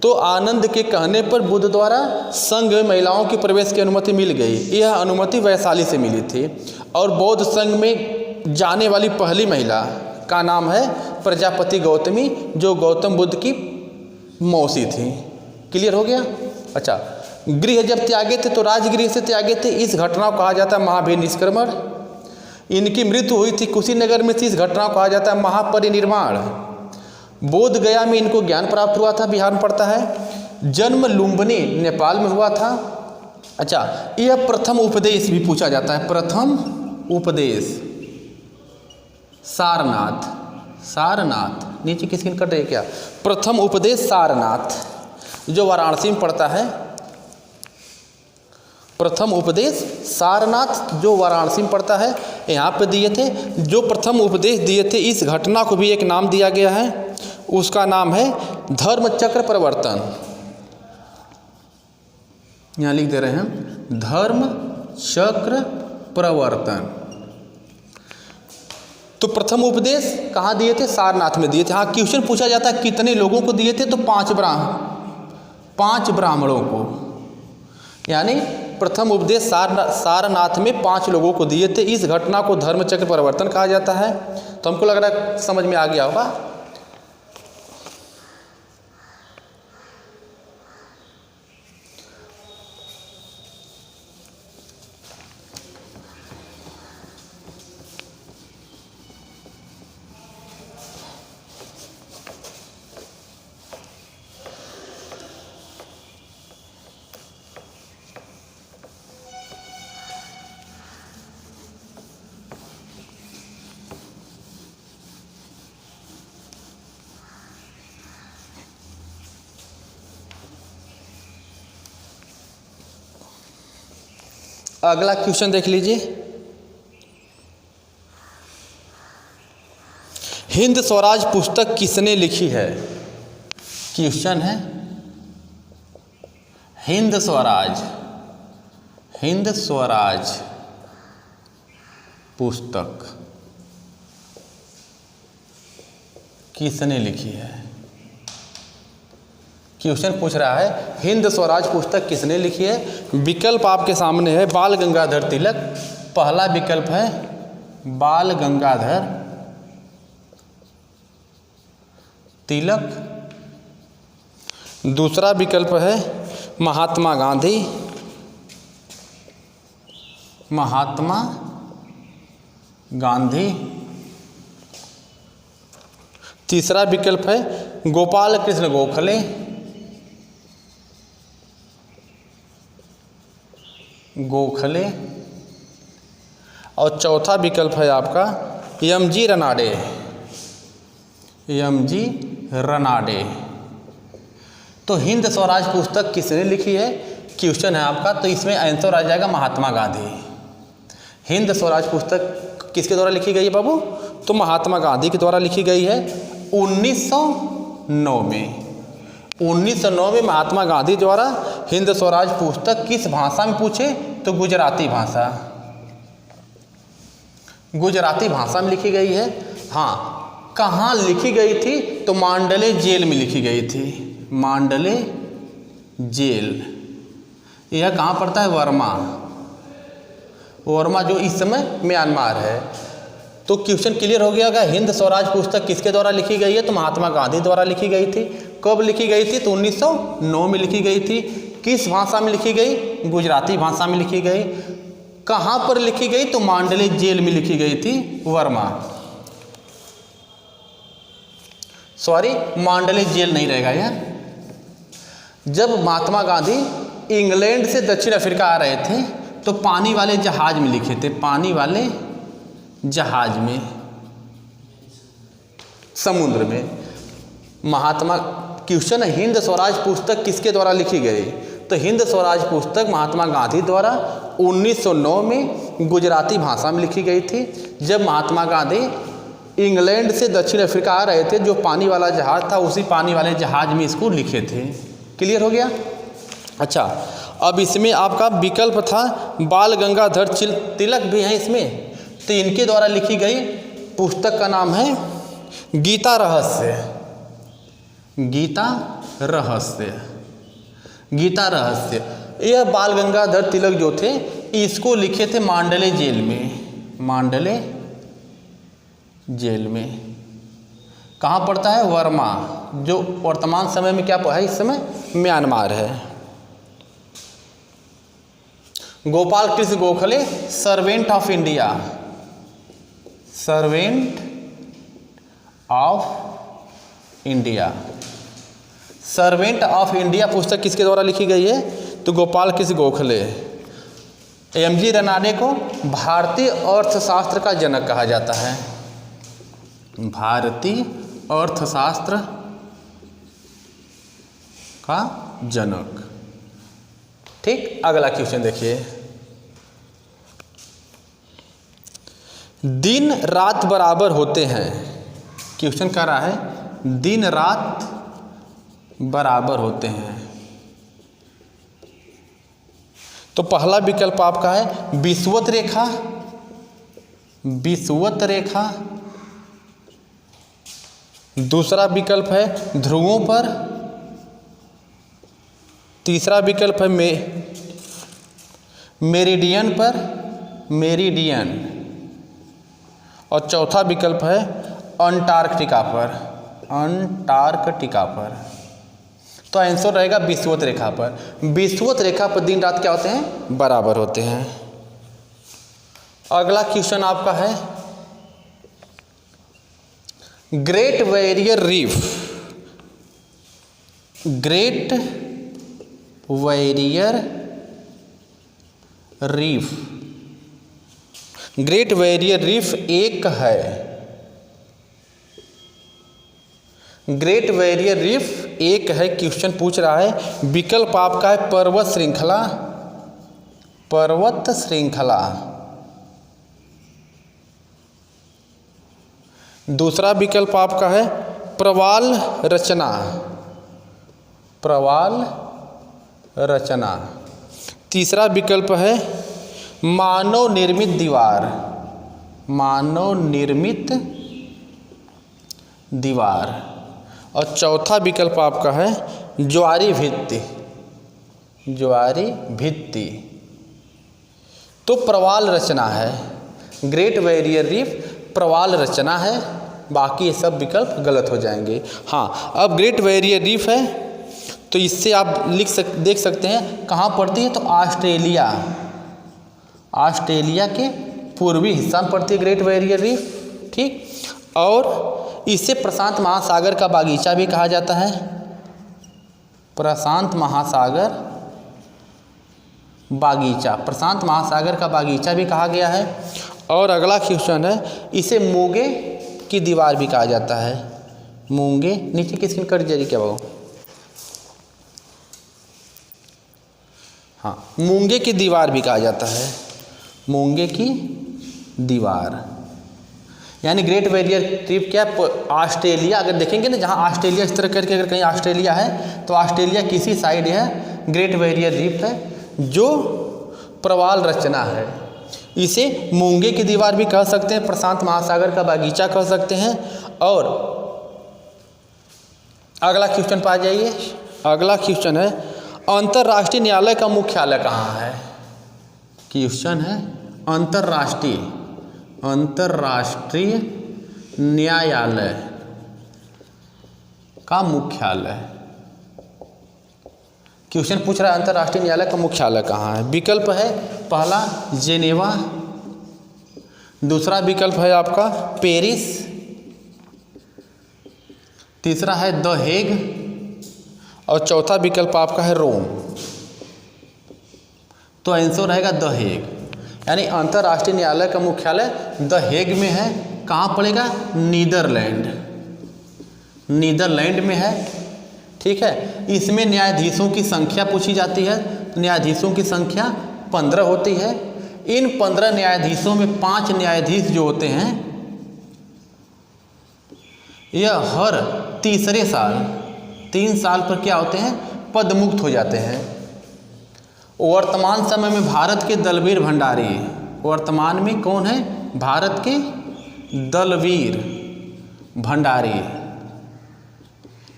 तो आनंद के कहने पर बुद्ध द्वारा संघ में महिलाओं की प्रवेश की अनुमति मिल गई। यह अनुमति वैशाली से मिली थी और बौद्ध संघ में जाने वाली पहली महिला का नाम है प्रजापति गौतमी, जो गौतम बुद्ध की मौसी थी। क्लियर हो गया? अच्छा, गृह जब त्यागे थे तो राजगृह से त्यागे थे। इस घटना को कहा जाता है महावीर निष्क्रमण। इनकी मृत्यु हुई थी कुशीनगर में, इस घटना को कहा जाता है महापरिनिर्वाण। बोध गया में इनको ज्ञान प्राप्त हुआ था, बिहार में पड़ता है। जन्म लुम्बिनी नेपाल में हुआ था। अच्छा, यह प्रथम उपदेश भी पूछा जाता है। प्रथम उपदेश सारनाथ, सारनाथ नीचे किसी ने कट रही है क्या? प्रथम उपदेश सारनाथ जो वाराणसी में पड़ता है। प्रथम उपदेश सारनाथ जो वाराणसी में पड़ता है, यहाँ पे दिए थे। जो प्रथम उपदेश दिए थे, इस घटना को भी एक नाम दिया गया है, उसका नाम है धर्म चक्र प्रवर्तन। यहाँ लिख दे रहे हैं धर्म चक्र प्रवर्तन। तो प्रथम उपदेश कहाँ दिए थे? सारनाथ में दिए थे। हाँ, क्वेश्चन पूछा जाता है कितने लोगों को दिए थे? तो 5 ब्राह्मणों को, यानी प्रथम उपदेश सारनाथ में 5 लोगों को दिए थे। इस घटना को धर्मचक्र परिवर्तन कहा जाता है। तो हमको लग रहा है समझ में आ गया होगा। अगला क्वेश्चन देख लीजिए। हिंद स्वराज पुस्तक किसने लिखी है? क्वेश्चन है हिंद स्वराज पुस्तक किसने लिखी है? क्वेश्चन पूछ रहा है हिंद स्वराज पुस्तक किसने लिखी है। विकल्प आपके सामने है बाल गंगाधर तिलक। पहला विकल्प है बाल गंगाधर तिलक। दूसरा विकल्प है महात्मा गांधी। तीसरा विकल्प है गोपाल कृष्ण गोखले। और चौथा विकल्प है आपका एम.जी. रनाडे। तो हिंद स्वराज पुस्तक किसने लिखी है? क्वेश्चन है आपका। तो इसमें आंसर आ जाएगा महात्मा गांधी। हिंद स्वराज पुस्तक किसके द्वारा लिखी गई है बाबू? तो महात्मा गांधी के द्वारा लिखी गई है 1909 में। 1909 में महात्मा गांधी द्वारा हिंद स्वराज पुस्तक किस भाषा में पूछे? तो गुजराती भाषा में लिखी गई है। हाँ, कहाँ लिखी गई थी? तो मांडले जेल में लिखी गई थी। मांडले जेल यह कहाँ पड़ता है? वर्मा जो इस समय म्यांमार है। तो क्वेश्चन क्लियर हो गया होगा। हिंद स्वराज पुस्तक किसके द्वारा लिखी गई है? तो महात्मा गांधी द्वारा लिखी गई थी। कब लिखी गई थी? तो 1909 में लिखी गई थी। किस भाषा में लिखी गई? गुजराती भाषा में लिखी गई। कहाँ पर लिखी गई? तो मांडले जेल में लिखी गई थी। मांडले जेल नहीं रहेगा यार। जब महात्मा गांधी इंग्लैंड से दक्षिण अफ्रीका आ रहे थे तो पानी वाले जहाज में लिखे थे। पानी वाले जहाज में, समुद्र में। महात्मा क्वेश्चन है हिंद स्वराज पुस्तक किसके द्वारा लिखी गई? तो हिंद स्वराज पुस्तक महात्मा गांधी द्वारा 1909 में गुजराती भाषा में लिखी गई थी। जब महात्मा गांधी इंग्लैंड से दक्षिण अफ्रीका आ रहे थे, जो पानी वाला जहाज़ था, उसी पानी वाले जहाज़ में इसको लिखे थे। क्लियर हो गया? अच्छा, अब इसमें आपका विकल्प था बाल गंगाधर तिलक भी हैं इसमें, तो इनके द्वारा लिखी गई पुस्तक का नाम है गीता रहस्य। गीता रहस्य, गीता रहस्य। यह बाल गंगाधर तिलक जो थे, इसको लिखे थे मांडले जेल में। मांडले जेल में कहाँ पड़ता है? वर्मा, जो वर्तमान समय में क्या है? इस समय म्यांमार है। Gopal Krishna Gokhale servant of India. Servant of India, servant of India पुस्तक किसके द्वारा लिखी गई है? तो गोपाल कृष्ण गोखले। एमजी रनाडे को भारतीय अर्थशास्त्र का जनक कहा जाता है। भारतीय अर्थशास्त्र का जनक। ठीक, अगला क्वेश्चन देखिए। दिन रात बराबर होते हैं। क्वेश्चन कह रहा है दिन रात बराबर होते हैं। तो पहला विकल्प आपका है विषुवत रेखा। विषुवत रेखा। दूसरा विकल्प है ध्रुवों पर। तीसरा विकल्प है मेरिडियन पर। मेरिडियन। और चौथा विकल्प है अंटार्कटिका पर। अंटार्कटिका पर। तो आंसर रहेगा विषुवत रेखा पर। विषुवत रेखा पर दिन रात क्या होते हैं? बराबर होते हैं। अगला क्वेश्चन आपका है great barrier reef. Great barrier reef. Great barrier reef एक है। ग्रेट बैरियर रीफ एक है। क्वेश्चन पूछ रहा है विकल्प आपका है पर्वत श्रृंखला। पर्वत श्रृंखला। दूसरा विकल्प आपका है प्रवाल रचना। प्रवाल रचना। तीसरा विकल्प है मानव निर्मित दीवार। मानव निर्मित दीवार। और चौथा विकल्प आपका है ज्वारी भित्ति। ज्वारी भित्ति। तो प्रवाल रचना है। ग्रेट बैरियर रीफ प्रवाल रचना है, बाकी ये सब विकल्प गलत हो जाएंगे। हाँ, अब ग्रेट बैरियर रीफ है तो इससे आप देख सकते हैं कहाँ पड़ती है? तो ऑस्ट्रेलिया। ऑस्ट्रेलिया के पूर्वी हिस्सा में पड़ती है ग्रेट बैरियर रीफ। ठीक, और इसे प्रशांत महासागर का बागीचा भी कहा जाता है। प्रशांत महासागर बागीचा। प्रशांत महासागर का बागीचा भी कहा गया है। और अगला क्वेश्चन है इसे मूंगे की दीवार भी कहा जाता है। मूंगे, नीचे की स्क्रीन कट जाएगी क्या बाबू? हाँ, मूंगे की दीवार भी कहा जाता है। मूंगे की दीवार। यानी ग्रेट बैरियर रीफ क्या? ऑस्ट्रेलिया। अगर देखेंगे ना, जहाँ ऑस्ट्रेलिया इस तरह करके अगर कहीं ऑस्ट्रेलिया है तो ऑस्ट्रेलिया किसी साइड है ग्रेट बैरियर रीफ है, जो प्रवाल रचना है। इसे मूंगे की दीवार भी कह सकते हैं, प्रशांत महासागर का बागीचा कह सकते हैं। और अगला क्वेश्चन पर आ जाइए। अगला क्वेश्चन है अंतर्राष्ट्रीय न्यायालय का मुख्यालय कहाँ है? क्वेश्चन है अंतर्राष्ट्रीय न्यायालय का मुख्यालय। क्वेश्चन पूछ रहा है अंतर्राष्ट्रीय न्यायालय का मुख्यालय कहाँ है? विकल्प है पहला जेनेवा। दूसरा विकल्प है आपका पेरिस। तीसरा है द हेग। और चौथा विकल्प आपका है रोम। तो आंसर रहेगा द हेग। यानी अंतर्राष्ट्रीय न्यायालय का मुख्यालय द हेग में है। कहाँ पड़ेगा? नीदरलैंड। नीदरलैंड में है। ठीक है, इसमें न्यायाधीशों की संख्या पूछी जाती है। न्यायाधीशों की संख्या 15 होती है। इन 15 न्यायाधीशों में 5 न्यायाधीश जो होते हैं यह हर तीसरे साल 3 साल पर क्या होते हैं, पदमुक्त हो जाते हैं। वर्तमान समय में भारत के दलवीर भंडारी, वर्तमान में कौन है, भारत के दलवीर भंडारी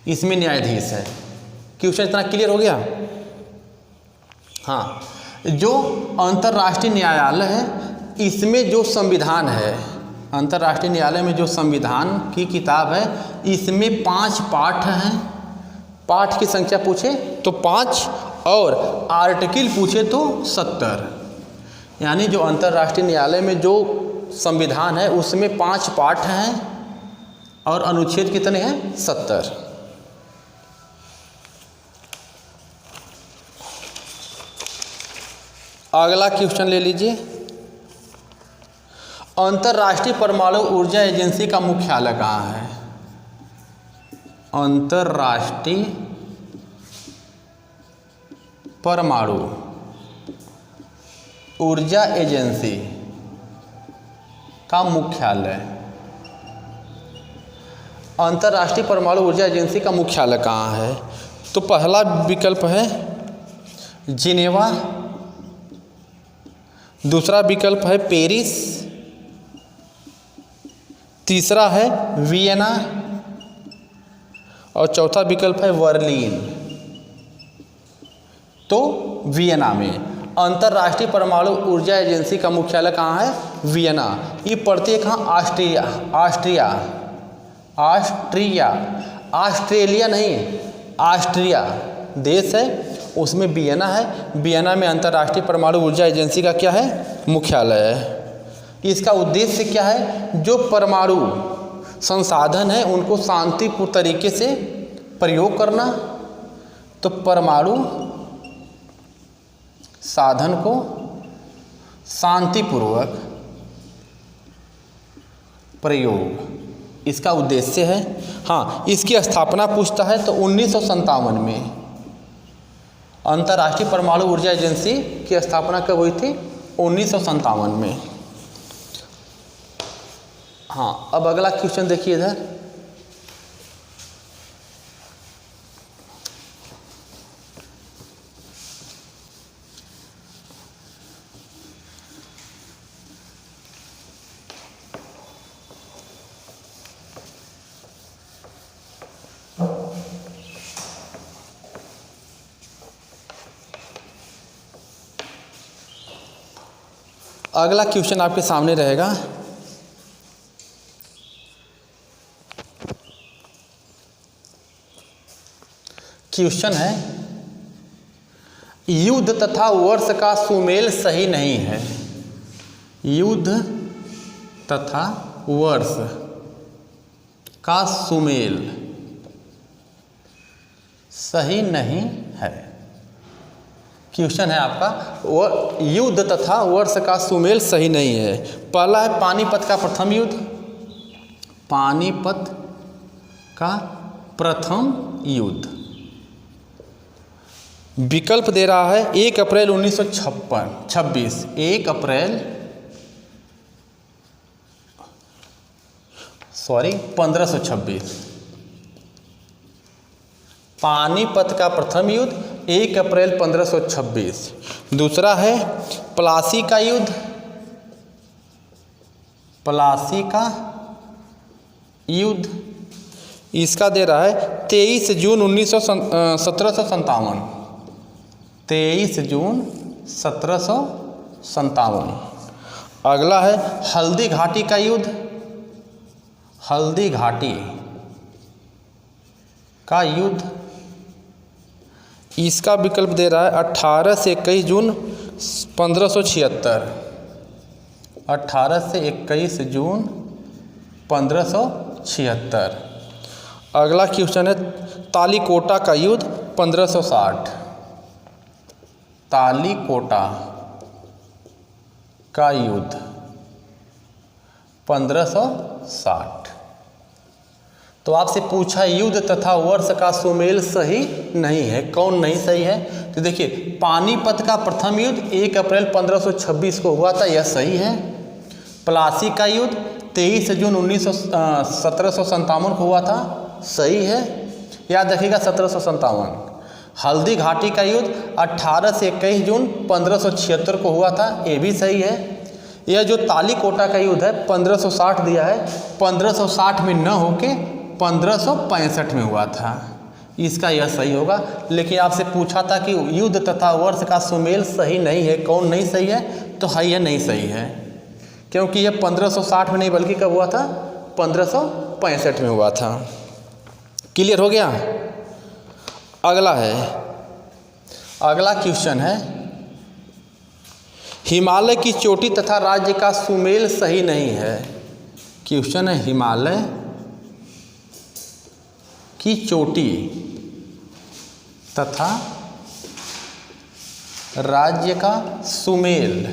इसमें न्यायाधीश है। क्वेश्चन इतना क्लियर हो गया। हाँ, जो अंतर्राष्ट्रीय न्यायालय है इसमें जो संविधान है, अंतर्राष्ट्रीय न्यायालय में जो संविधान की किताब है इसमें 5 पाठ हैं। पाठ की संख्या पूछे तो 5 और आर्टिकल पूछे तो 70। यानी जो अंतर्राष्ट्रीय न्यायालय में जो संविधान है उसमें 5 पाठ हैं और अनुच्छेद कितने हैं, 70। अगला क्वेश्चन ले लीजिए। अंतर्राष्ट्रीय परमाणु ऊर्जा एजेंसी का मुख्यालय कहाँ है? अंतर्राष्ट्रीय परमाणु ऊर्जा एजेंसी का मुख्यालय, अंतर्राष्ट्रीय परमाणु ऊर्जा एजेंसी का मुख्यालय कहाँ है? तो पहला विकल्प है जिनेवा, दूसरा विकल्प है पेरिस, तीसरा है वियना और चौथा विकल्प है बर्लिन। तो वियना में अंतर्राष्ट्रीय परमाणु ऊर्जा एजेंसी का मुख्यालय कहाँ है? वियना। ये पड़ती है कहाँ? ऑस्ट्रिया, ऑस्ट्रिया, ऑस्ट्रिया, ऑस्ट्रेलिया नहीं, ऑस्ट्रिया देश है उसमें वियना है। वियना में अंतर्राष्ट्रीय परमाणु ऊर्जा एजेंसी का क्या है? मुख्यालय है। इसका उद्देश्य क्या है? जो परमाणु संसाधन है उनको शांतिपूर्ण तरीके से प्रयोग करना। तो परमाणु साधन को शांतिपूर्वक प्रयोग, इसका उद्देश्य है। हाँ, इसकी स्थापना पूछता है तो 1957 में अंतर्राष्ट्रीय परमाणु ऊर्जा एजेंसी की स्थापना कब हुई थी? 1957 में। हाँ, अब अगला क्वेश्चन देखिए इधर। अगला क्वेश्चन आपके सामने रहेगा। क्वेश्चन है युद्ध तथा वर्ष का सुमेल सही नहीं है। युद्ध तथा वर्ष का सुमेल सही नहीं है। क्वेश्चन है आपका, युद्ध तथा वर्ष का सुमेल सही नहीं है। पहला है पानीपत का प्रथम युद्ध, पानीपत का प्रथम युद्ध। विकल्प दे रहा है 1 अप्रैल 1926, 1 अप्रैल 1526। पानीपत का प्रथम युद्ध 1 अप्रैल 1526। दूसरा है प्लासी का युद्ध, प्लासी का युद्ध, इसका दे रहा है 23 जून 1757, 23 जून 1757। अगला है हल्दी घाटी का युद्ध, हल्दी घाटी का युद्ध, इसका विकल्प दे रहा है 18 से 21 जून 1576, 18 से 21 जून 1576। अगला क्वेश्चन है तालीकोटा का युद्ध 1560, तालीकोटा का युद्ध 1560। तो आपसे पूछा युद्ध तथा वर्ष का सुमेल सही नहीं है, कौन नहीं सही है? तो देखिए, पानीपत का प्रथम युद्ध 1 अप्रैल 1526 को हुआ था, यह सही है। प्लासी का युद्ध 23 जून 1757 को हुआ था, सही है, याद रखिएगा 1757। हल्दी घाटी का युद्ध 18 से 21 जून 1576 को हुआ था, ये भी सही है। यह जो तालीकोटा का युद्ध है 1560 दिया है, 1560 में न होके 1565 में हुआ था, इसका यह सही होगा। लेकिन आपसे पूछा था कि युद्ध तथा वर्ष का सुमेल सही नहीं है, कौन नहीं सही है? तो है, यह नहीं सही है, क्योंकि यह 1560 में नहीं बल्कि कब हुआ था? 1565 में हुआ था। क्लियर हो गया? अगला क्वेश्चन है, हिमालय की चोटी तथा राज्य का सुमेल सही नहीं है। क्वेश्चन है, हिमालय की चोटी तथा राज्य का सुमेल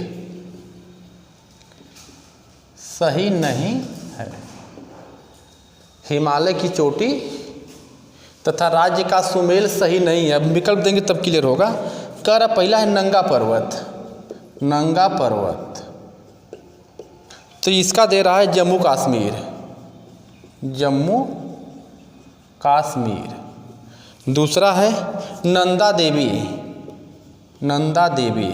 सही नहीं है। हिमालय की चोटी तथा राज्य का सुमेल सही नहीं है। अब विकल्प देंगे तब क्लियर होगा। कह रहा पहला है नंगा पर्वत, नंगा पर्वत, तो इसका दे रहा है जम्मू कश्मीर, जम्मू कश्मीर। दूसरा है नंदा देवी, नंदा देवी,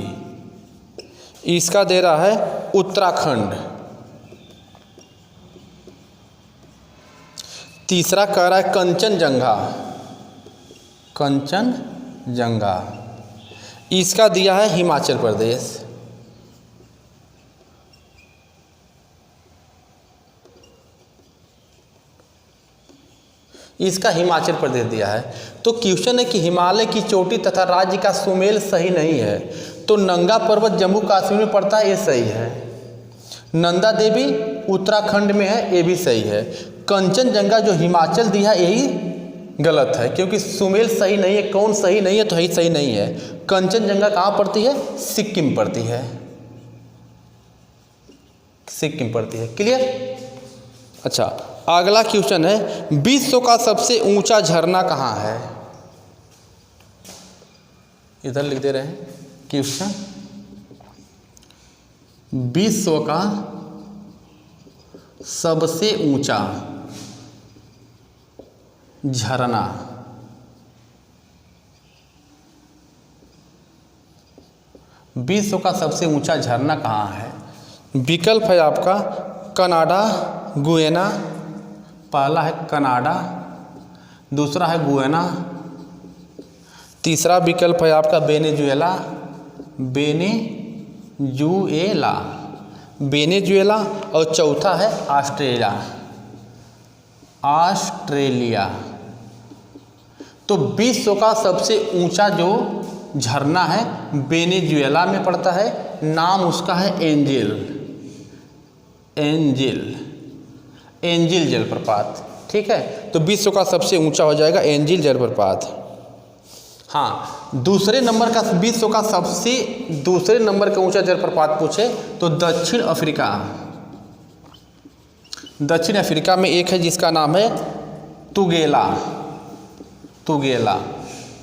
इसका दे रहा है उत्तराखंड। तीसरा कह रहा है कंचनजंगा, कंचनजंगा, इसका दिया है हिमाचल प्रदेश। इसका हिमाचल प्रदेश दिया है। तो क्वेश्चन है कि हिमालय की चोटी तथा राज्य का सुमेल सही नहीं है, तो नंगा पर्वत जम्मू कश्मीर में पड़ता है, ये सही है। नंदा देवी उत्तराखंड में है, ये भी सही है। कंचनजंगा जो हिमाचल दिया यही गलत है, क्योंकि सुमेल सही नहीं है। कौन सही नहीं है? तो यही सही नहीं है। कंचनजंगा कहाँ पड़ती है? सिक्किम पड़ती है, सिक्किम पड़ती है। क्लियर? अच्छा, अगला क्वेश्चन है, विश्व का सबसे ऊंचा झरना कहाँ है? इधर लिख दे रहे हैं क्वेश्चन, विश्व का सबसे ऊंचा झरना विश्व का सबसे ऊंचा झरना कहाँ है? विकल्प है आपका कनाडा, गुयाना। पहला है कनाडा, दूसरा है गुयाना, तीसरा विकल्प है आपका वेनेजुएला, वेनेजुएला, वेनेजुएला, और चौथा है ऑस्ट्रेलिया, ऑस्ट्रेलिया। तो विश्व का सबसे ऊंचा जो झरना है वेनेजुएला में पड़ता है, नाम उसका है एंजिल, एंजिल, एंजिल जलप्रपात। ठीक है, तो विश्व का सबसे ऊंचा हो जाएगा एंजिल जलप्रपात। हाँ, दूसरे नंबर का विश्व का सबसे दूसरे नंबर का ऊंचा जलप्रपात पूछे तो दक्षिण अफ्रीका, दक्षिण अफ्रीका में एक है जिसका नाम है तुगेला, तुगेला,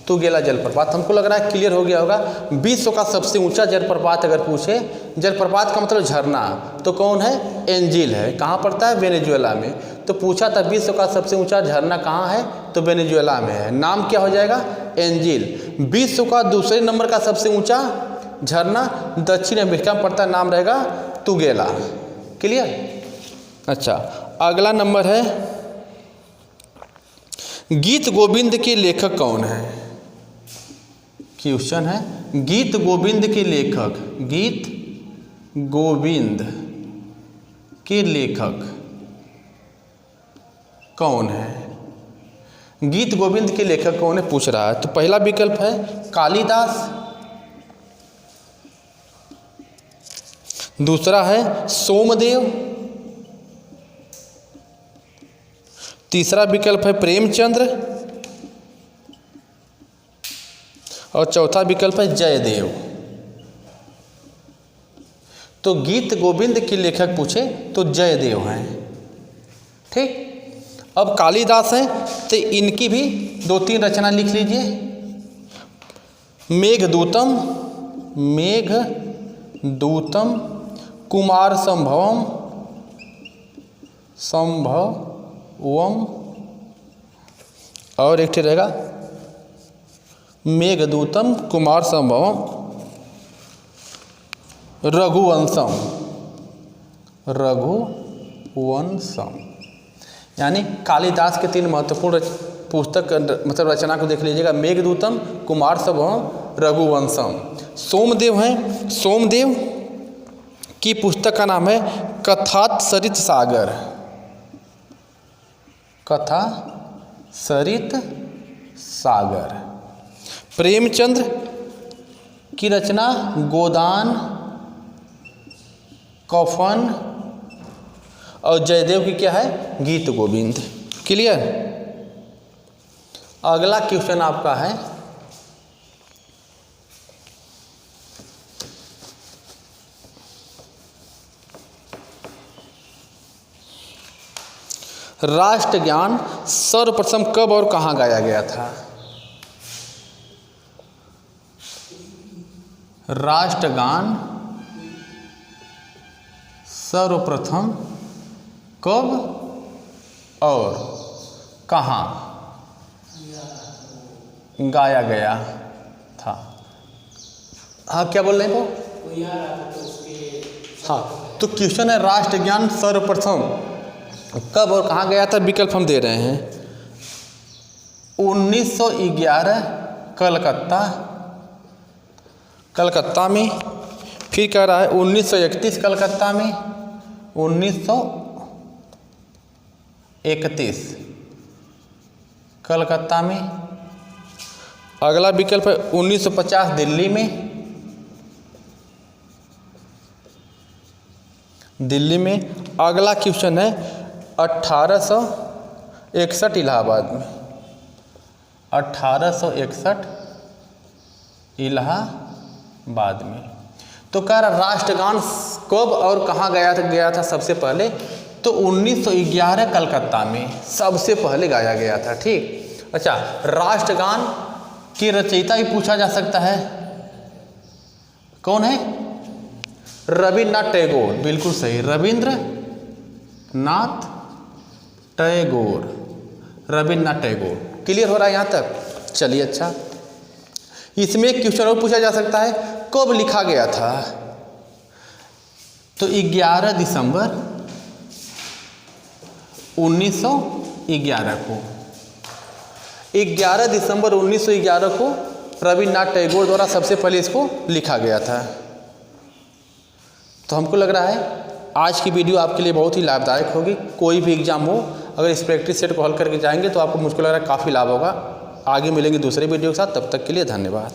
तुगेला जलप्रपात। हमको लग रहा है क्लियर हो गया होगा। विश्व का सबसे ऊंचा जलप्रपात अगर पूछे, जलप्रपात का मतलब झरना, तो कौन है? एंजिल है। कहाँ पड़ता है? वेनेजुएला में। तो पूछा था विश्व का सबसे ऊंचा झरना कहाँ है, तो वेनेजुएला में है। नाम क्या हो जाएगा? एंजिल। विश्व का दूसरे नंबर का सबसे ऊंचा झरना दक्षिण अफ्रीका में पड़ता है, नाम रहेगा तुगेला। क्लियर? अच्छा, अगला नंबर है गीत गोविंद के लेखक कौन है? क्वेश्चन है गीत गोविंद के लेखक, गीत गोविंद के लेखक कौन है? गीत गोविंद के लेखक कौन है पूछ रहा है। तो पहला विकल्प है कालिदास, दूसरा है सोमदेव, तीसरा विकल्प है प्रेमचंद्र, और चौथा विकल्प है जयदेव। तो गीत गोविंद के लेखक पूछे तो जयदेव हैं। ठीक, अब कालिदास हैं तो इनकी भी 2-3 रचना लिख लीजिए। मेघदूतम, कुमार संभवम, और एक रहेगा मेघदूतम, कुमार संभवम, रघुवंशम। यानी कालिदास के 3 महत्वपूर्ण पुस्तक मतलब रचना को देख लीजिएगा। मेघदूतम, कुमार संभवम, रघुवंशम। सोमदेव हैं, सोमदेव की पुस्तक का नाम है कथासरित सागर। कथासरित सागर। प्रेमचंद्र की रचना गोदान, कफन, और जयदेव की क्या है, गीत गोविंद। क्लियर। अगला क्वेश्चन आपका है राष्ट्रगान सर्वप्रथम कब और कहाँ गाया गया था? राष्ट्रगान सर्वप्रथम कब और कहाँ गाया गया था? हाँ, क्या बोल रहे हैं वो? हाँ, तो क्वेश्चन है राष्ट्रगान सर्वप्रथम कब और कहाँ गया था। विकल्प हम दे रहे हैं। 1911 कलकत्ता में, फिर कह रहा है 1931 कलकत्ता में, 1931 कलकत्ता में। अगला विकल्प है 1950 दिल्ली में। अगला क्वेश्चन है 1861 इलाहाबाद में। 1861 इलाहाबाद में। तो कह रहा राष्ट्रगान कब और कहाँ गया था सबसे पहले? तो 1911 कलकत्ता में सबसे पहले गाया गया था। ठीक। अच्छा, राष्ट्रगान की रचयिता भी पूछा जा सकता है, कौन है? रविन्द्रनाथ टैगोर। बिल्कुल सही, रविन्द्रनाथ टैगोर। क्लियर हो रहा है यहाँ तक? चलिए, अच्छा। इसमें एक क्वेश्चन और पूछा जा सकता है, कब लिखा गया था? तो 11 दिसंबर 1911 को। 11 दिसंबर 1911 को रविन्द्रनाथ टैगोर द्वारा सबसे पहले इसको लिखा गया था। तो हमको लग रहा है आज की वीडियो आपके लिए बहुत ही लाभदायक होगी। कोई भी एग्जाम हो, अगर इस प्रैक्टिस सेट को हल करके जाएंगे तो आपको, मुझको लग रहा है, काफ़ी लाभ होगा। आगे मिलेंगे दूसरे वीडियो के साथ। तब तक के लिए धन्यवाद।